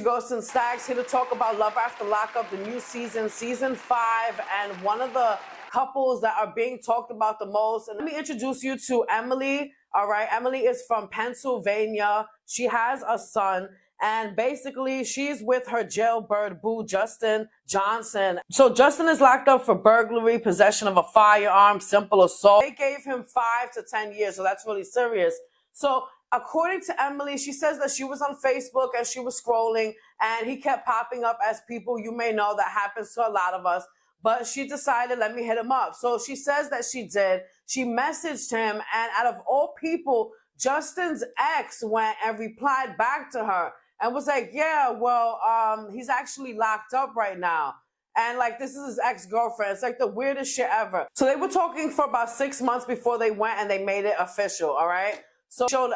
Ghosts and Stacks here to talk about Love After Lockup, the new season, season 5, and one of the couples that are being talked about the most. And let me introduce you to Emily. All right, Emily is from Pennsylvania. She has a son, and basically she's with her jailbird boo, Justin Johnson. So Justin is locked up for burglary, possession of a firearm, simple assault. They gave him 5 to 10 years, so that's really serious. So according to Emily, she says that she was on Facebook and she was scrolling and he kept popping up as people you may know. That happens to a lot of us. But she decided, let me hit him up. So she says that she did. She messaged him, and out of all people, Justin's ex went and replied back to her and was like, yeah, well, he's actually locked up right now. And like, this is his ex-girlfriend. It's like the weirdest shit ever. So they were talking for about 6 months before they went and they made it official, all right? So showed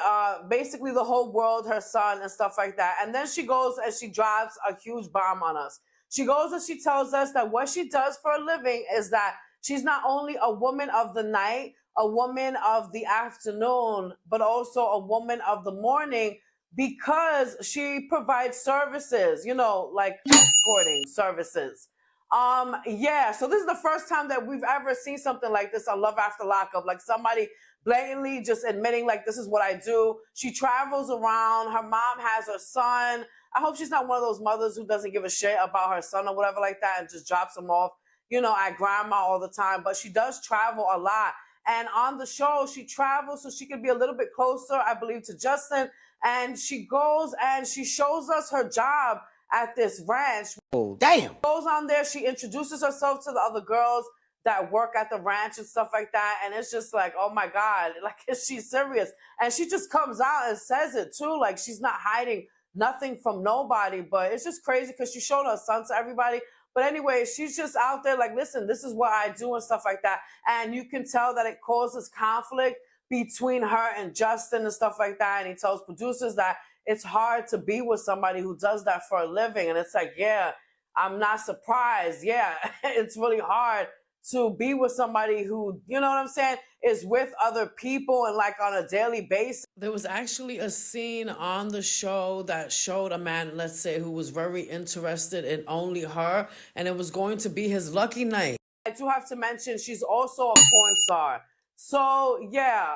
basically the whole world, her son and stuff like that. And then she goes and she drops a huge bomb on us. She goes and she tells us that what she does for a living is that she's not only a woman of the night, a woman of the afternoon, but also a woman of the morning, because she provides services, you know, like escorting services. Yeah, so this is the first time that we've ever seen something like this on Love After Lockup, like somebody blatantly just admitting like, this is what I do. She travels around. Her mom has her son. I hope she's not one of those mothers who doesn't give a shit about her son or whatever like that and just drops him off, you know, at grandma all the time. But she does travel a lot. And on the show, she travels so she can be a little bit closer, I believe, to Justin. And she goes and she shows us her job at this ranch. Oh, damn. Goes on there. She introduces herself to the other girls that work at the ranch and stuff like that. And it's just like, oh my God, like, is she serious? And she just comes out and says it too. Like, she's not hiding nothing from nobody. But it's just crazy because she showed her son to everybody. But anyway, she's just out there like, listen, this is what I do and stuff like that. And you can tell that it causes conflict between her and Justin and stuff like that. And he tells producers that it's hard to be with somebody who does that for a living. And it's like, yeah, I'm not surprised. Yeah, it's really hard to be with somebody who, you know what I'm saying, is with other people and like on a daily basis. There was actually a scene on the show that showed a man, let's say, who was very interested in only her, and it was going to be his lucky night. I do have to mention she's also a porn star. So yeah,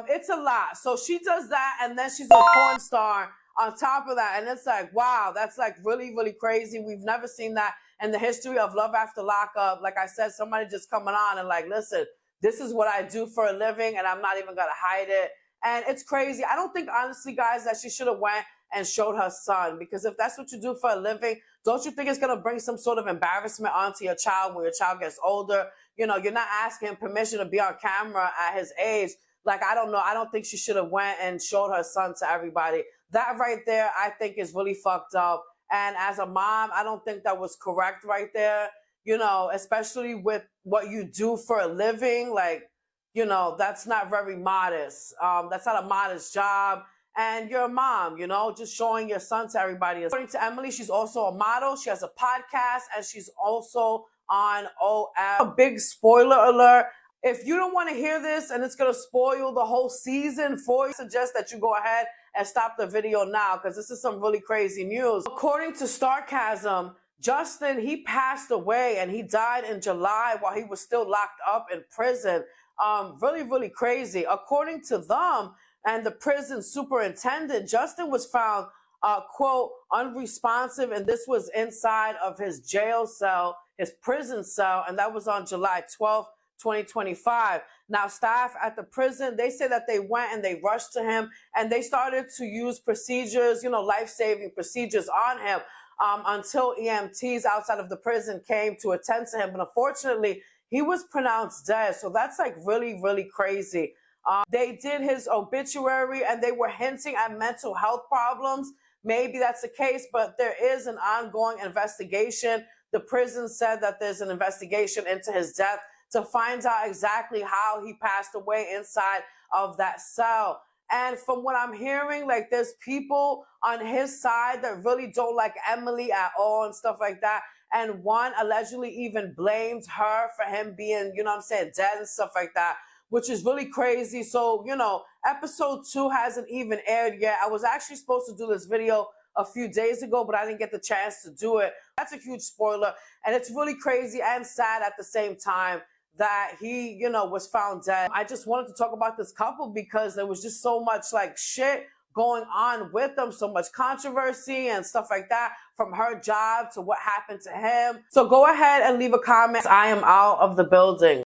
it's a lot. So she does that, and then she's a porn star on top of that. And it's like, wow, that's like really, really crazy. We've never seen that in the history of Love After Lockup. Like I said, somebody just coming on and like, listen, this is what I do for a living and I'm not even going to hide it. And it's crazy. I don't think, honestly, guys, that she should have went and showed her son, because if that's what you do for a living, don't you think it's going to bring some sort of embarrassment onto your child when your child gets older? You know, you're not asking permission to be on camera at his age. Like, I don't know. I don't think she should have went and showed her son to everybody. That right there, I think, is really fucked up. And as a mom, I don't think that was correct right there, you know, especially with what you do for a living. Like, you know, that's not very modest. That's not a modest job. And you're a mom, you know, just showing your son to everybody. According to Emily, she's also a model. She has a podcast, and she's also on OF. A big spoiler alert. If you don't want to hear this and it's going to spoil the whole season for you, I suggest that you go ahead and stop the video now, because this is some really crazy news. According to Starcasm, Justin, he passed away and he died in July while he was still locked up in prison. Really, really crazy. According to them and the prison superintendent, Justin was found, quote, unresponsive, and this was inside of his jail cell, his prison cell, and that was on July 12th, 2025. Now, staff at the prison, they say that they went and they rushed to him and they started to use procedures, you know, life-saving procedures on him until EMTs outside of the prison came to attend to him. But unfortunately, he was pronounced dead. So that's like really, really crazy. They did his obituary and they were hinting at mental health problems. Maybe that's the case, but there is an ongoing investigation. The prison said that there's an investigation into his death to find out exactly how he passed away inside of that cell. And from what I'm hearing, like, there's people on his side that really don't like Emily at all and stuff like that. And one allegedly even blamed her for him being, you know what I'm saying, dead and stuff like that, which is really crazy. So, you know, episode 2 hasn't even aired yet. I was actually supposed to do this video a few days ago, but I didn't get the chance to do it. That's a huge spoiler, and it's really crazy and sad at the same time that he, was found dead. I just wanted to talk about this couple because there was just so much like shit going on with them, so much controversy and stuff like that, from her job to what happened to him. So go ahead and leave a comment. I am out of the building.